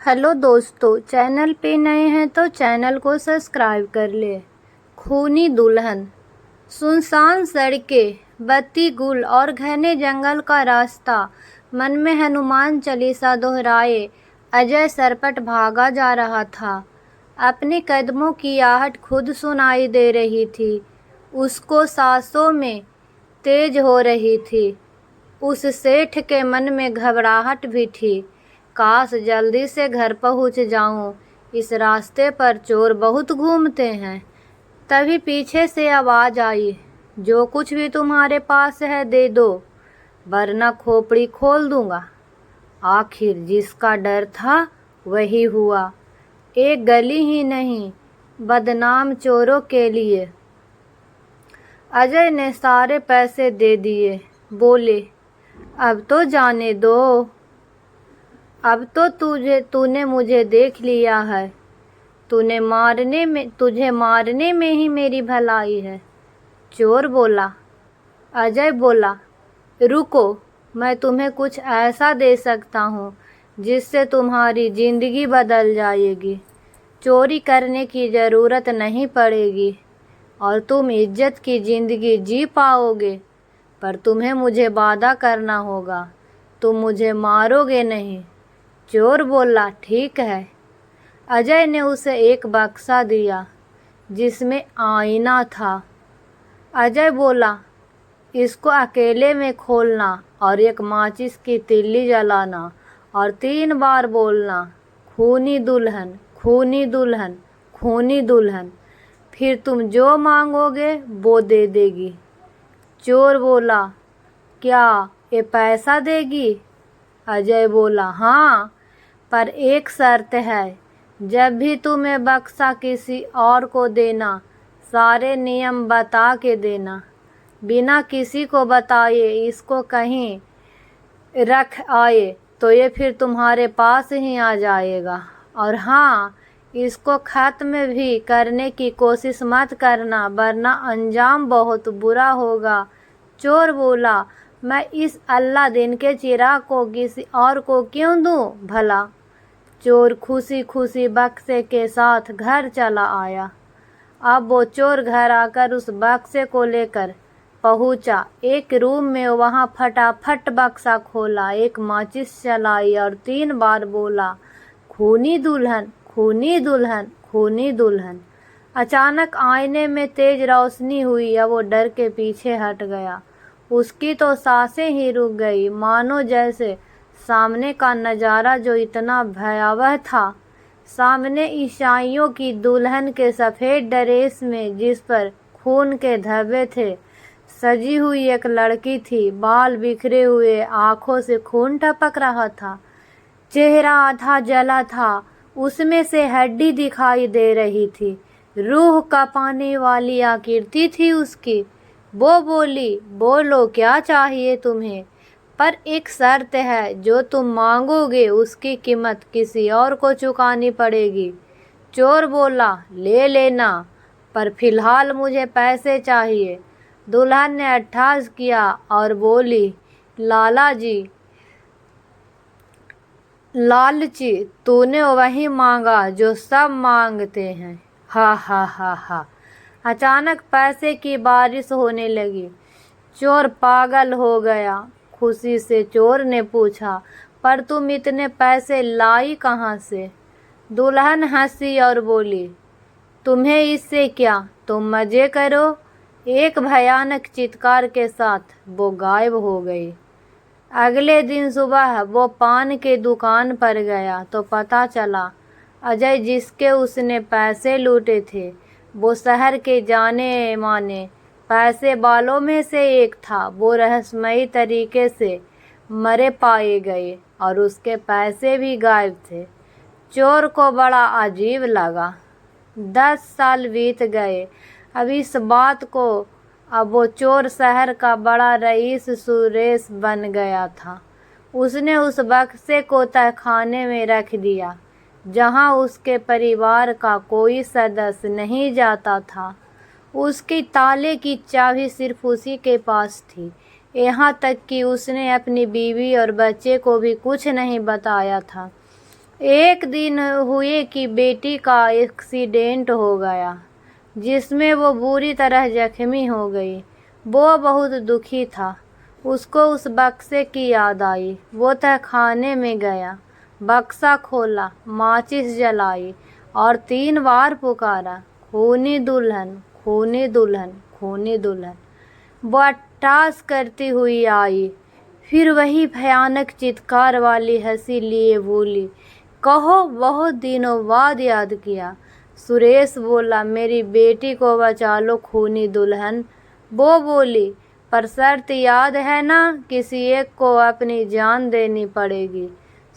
Hello दोस्तों, channel पे नए हैं तो चैनल को सब्सक्राइब कर ले। खूनी दुल्हन। सुनसान सड़कें, बत्ती गुल और घने जंगल का रास्ता। मन में हनुमान चालीसा दोहराए अजय सरपट भागा जा रहा था। अपने कदमों की आहट खुद सुनाई दे रही थी। उसको सांसों में तेज हो रही थी। उस सेठ के मन में घबराहट भी थी। काश जल्दी से घर पहुंच जाऊं। इस रास्ते पर चोर बहुत घूमते हैं। तभी पीछे से आवाज आई, जो कुछ भी तुम्हारे पास है दे दो, वरना खोपड़ी खोल दूंगा। आखिर जिसका डर था वही हुआ। एक गली ही नहीं, बदनाम चोरों के लिए। अजय ने सारे पैसे दे दिए। बोले, अब तो जाने दो। अब तो तूने मुझे देख लिया है। तुझे मारने में ही मेरी भलाई है। चोर बोला। अजय बोला, रुको, मैं तुम्हें कुछ ऐसा दे सकता हूँ जिससे तुम्हारी जिंदगी बदल जाएगी। चोरी करने की ज़रूरत नहीं पड़ेगी और तुम इज्जत की ज़िंदगी जी पाओगे। पर तुम्हें मुझे वादा करना होगा, तुम मुझे मारोगे नहीं। चोर बोला, ठीक है। अजय ने उसे एक बक्सा दिया जिसमें आईना था। अजय बोला, इसको अकेले में खोलना और एक माचिस की तिल्ली जलाना और 3 बार बोलना, खूनी दुल्हन, खूनी दुल्हन, खूनी दुल्हन। फिर तुम जो मांगोगे वो दे देगी। चोर बोला, क्या ये पैसा देगी? अजय बोला, हाँ, पर एक शर्त है। जब भी तुम्हें बक्सा किसी और को देना, सारे नियम बता के देना। बिना किसी को बताए इसको कहीं रख आए तो ये फिर तुम्हारे पास ही आ जाएगा। और हाँ, इसको खत्म भी करने की कोशिश मत करना, वरना अंजाम बहुत बुरा होगा। चोर बोला, मैं इस अल्लाह दिन के चिराग को किसी और को क्यों दूं भला? चोर खुशी खुशी बक्से के साथ घर चला आया। अब वो चोर घर आकर उस बक्से को लेकर पहुंचा। एक रूम में वहां फटाफट बक्सा खोला, एक माचिस जलाई और 3 बार बोला, खूनी दुल्हन, खूनी दुल्हन, खूनी दुल्हन। अचानक आईने में तेज रोशनी हुई। अब वो डर के पीछे हट गया। उसकी तो सांसें ही रुक गई, मानो जैसे सामने का नज़ारा जो इतना भयावह था। सामने ईसाइयों की दुल्हन के सफ़ेद ड्रेस में, जिस पर खून के धब्बे थे, सजी हुई एक लड़की थी। बाल बिखरे हुए, आंखों से खून टपक रहा था। चेहरा आधा जला था, उसमें से हड्डी दिखाई दे रही थी। रूह कांपने वाली आकृति थी उसकी। वो बोली, बोलो क्या चाहिए तुम्हें, पर एक शर्त है, जो तुम मांगोगे उसकी कीमत किसी और को चुकानी पड़ेगी। चोर बोला, ले लेना, पर फिलहाल मुझे पैसे चाहिए। दुल्हन ने अट्ठास किया और बोली, लाला जी, लालची, तूने वही मांगा जो सब मांगते हैं। हा हा हा हा। अचानक पैसे की बारिश होने लगी। चोर पागल हो गया। खुशी से चोर ने पूछा, पर तुम इतने पैसे लाई कहाँ से? दुल्हन हंसी और बोली, तुम्हें इससे क्या, तुम मजे करो। एक भयानक चित्कार के साथ वो गायब हो गई। अगले दिन सुबह वो पान के दुकान पर गया तो पता चला अजय, जिसके उसने पैसे लूटे थे, वो शहर के जाने माने पैसे वालों में से एक था। वो रहस्यमयी तरीके से मरे पाए गए और उसके पैसे भी गायब थे। चोर को बड़ा अजीब लगा। 10 साल बीत गए। अब वो चोर शहर का बड़ा रईस सुरेश बन गया था। उसने उस बक्से को तहखाने में रख दिया, जहां उसके परिवार का कोई सदस्य नहीं जाता था। उसकी ताले की चाबी सिर्फ उसी के पास थी। यहाँ तक कि उसने अपनी बीवी और बच्चे को भी कुछ नहीं बताया था। एक दिन हुए कि बेटी का एक्सीडेंट हो गया, जिसमें वो बुरी तरह जख्मी हो गई। वो बहुत दुखी था। उसको उस बक्से की याद आई। वो तहखाने में गया, बक्सा खोला, माचिस जलाई और 3 बार पुकारा, खूनी दुल्हन, खूनी दुल्हन, खूनी दुल्हन। वो अट्टास करती हुई आई। फिर वही भयानक चित्कार वाली हंसी लिए बोली, कहो बहुत दिनों बाद याद किया। सुरेश बोला, मेरी बेटी को बचा लो खूनी दुल्हन। वो बोली, पर शर्त याद है ना, किसी एक को अपनी जान देनी पड़ेगी।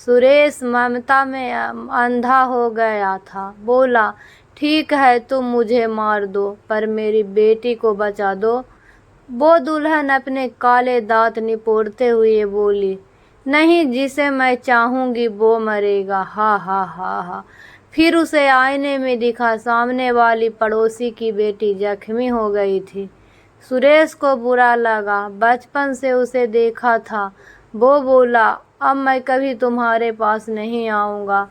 सुरेश ममता में अंधा हो गया था। बोला, ठीक है तुम मुझे मार दो, पर मेरी बेटी को बचा दो। वो दुल्हन अपने काले दांत निपोड़ते हुए बोली, नहीं, जिसे मैं चाहूंगी वो मरेगा। हा हा हा हा। फिर उसे आईने में दिखा, सामने वाली पड़ोसी की बेटी जख्मी हो गई थी। सुरेश को बुरा लगा, बचपन से उसे देखा था। वो बोला, अब मैं कभी तुम्हारे पास नहीं आऊँगा।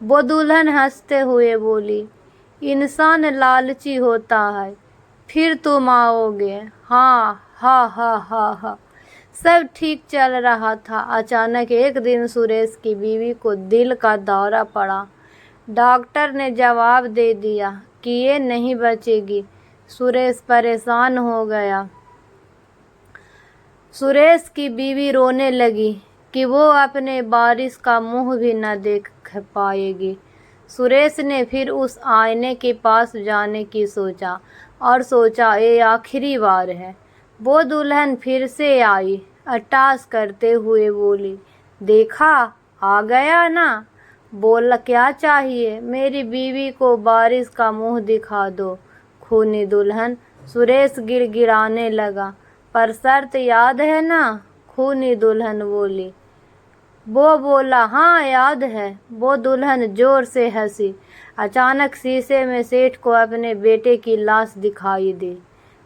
वो दुल्हन हंसते हुए बोली, इंसान लालची होता है, फिर तुम आओगे। हाँ हा हा हा हा। सब ठीक चल रहा था। अचानक एक दिन सुरेश की बीवी को दिल का दौरा पड़ा। डॉक्टर ने जवाब दे दिया कि ये नहीं बचेगी। सुरेश परेशान हो गया। सुरेश की बीवी रोने लगी कि वो अपने वारिस का मुंह भी न देख पाएगी। सुरेश ने फिर उस आईने के पास जाने की सोचा और सोचा, ये आखिरी बार है। वो दुल्हन फिर से आई, अट्टास करते हुए बोली, देखा, आ गया ना। बोला, क्या चाहिए। मेरी बीवी को वारिस का मुंह दिखा दो खूनी दुल्हन। सुरेश गिड़गिड़ाने लगा, पर शर्त याद है ना, खूनी दुल्हन बोली। वो बोला, हाँ याद है। वो दुल्हन जोर से हंसी। अचानक शीशे में सेठ को अपने बेटे की लाश दिखाई दी।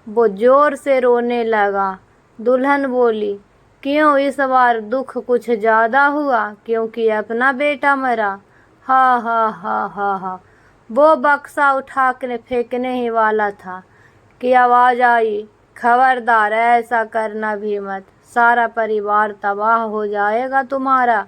वो जोर से रोने लगा। दुल्हन बोली, क्यों, इस बार दुख कुछ ज़्यादा हुआ, क्योंकि अपना बेटा मरा। हा हा हा हा हा। वो बक्सा उठा कर फेंकने ही वाला था कि आवाज़ आई, खबरदार, ऐसा करना भी मत, सारा परिवार तबाह हो जाएगा तुम्हारा।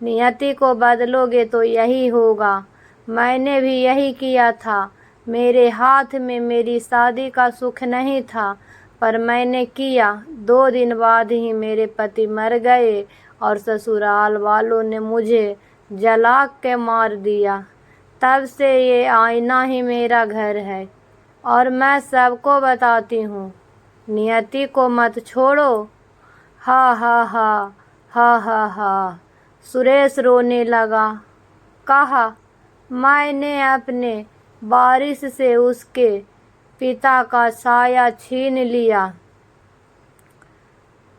नियति को बदलोगे तो यही होगा। मैंने भी यही किया था। मेरे हाथ में मेरी शादी का सुख नहीं था, पर मैंने किया। 2 दिन बाद ही मेरे पति मर गए और ससुराल वालों ने मुझे जला के मार दिया। तब से ये आईना ही मेरा घर है और मैं सबको बताती हूँ, नियति को मत छोड़ो। हा हा हा हा हा हा। सुरेश रोने लगा। कहा, मैंने अपने वारिस से उसके पिता का साया छीन लिया।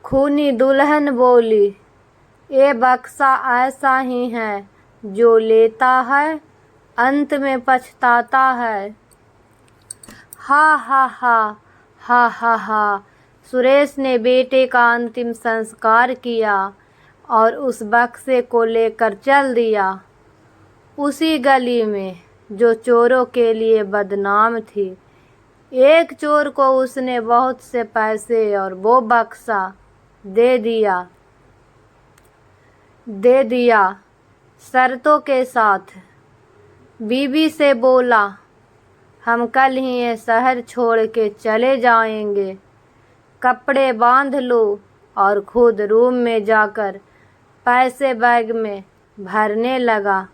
खूनी दुल्हन बोली, ये बक्सा ऐसा ही है, जो लेता है अंत में पछताता है। हा हा हा हा हा हा। सुरेश ने बेटे का अंतिम संस्कार किया और उस बक्से को लेकर चल दिया उसी गली में जो चोरों के लिए बदनाम थी। एक चोर को उसने बहुत से पैसे और वो बक्सा दे दिया शर्तों के साथ। बीवी से बोला, हम कल ही ये शहर छोड़ के चले जाएंगे। कपड़े बांध लो और खुद रूम में जाकर पैसे बैग में भरने लगा।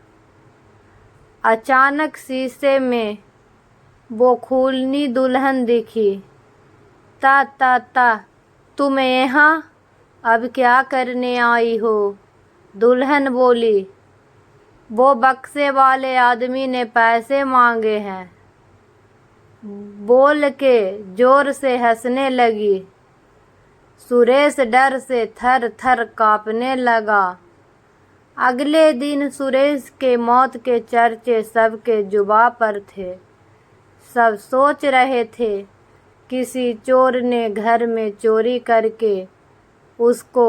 अचानक शीशे में वो खूनी दुल्हन दिखी। ता तुम यहाँ अब क्या करने आई हो? दुल्हन बोली, वो बक्से वाले आदमी ने पैसे मांगे हैं, बोल के जोर से हंसने लगी। सुरेश डर से थर थर कांपने लगा। अगले दिन सुरेश के मौत के चर्चे सबके जुबां पर थे। सब सोच रहे थे, किसी चोर ने घर में चोरी करके उसको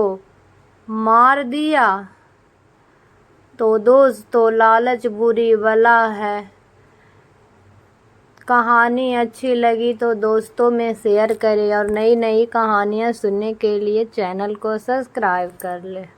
मार दिया। तो दोस्तों लालच बुरी बला है। कहानी अच्छी लगी तो दोस्तों में शेयर करें और नई नई कहानियाँ सुनने के लिए चैनल को सब्सक्राइब कर लें।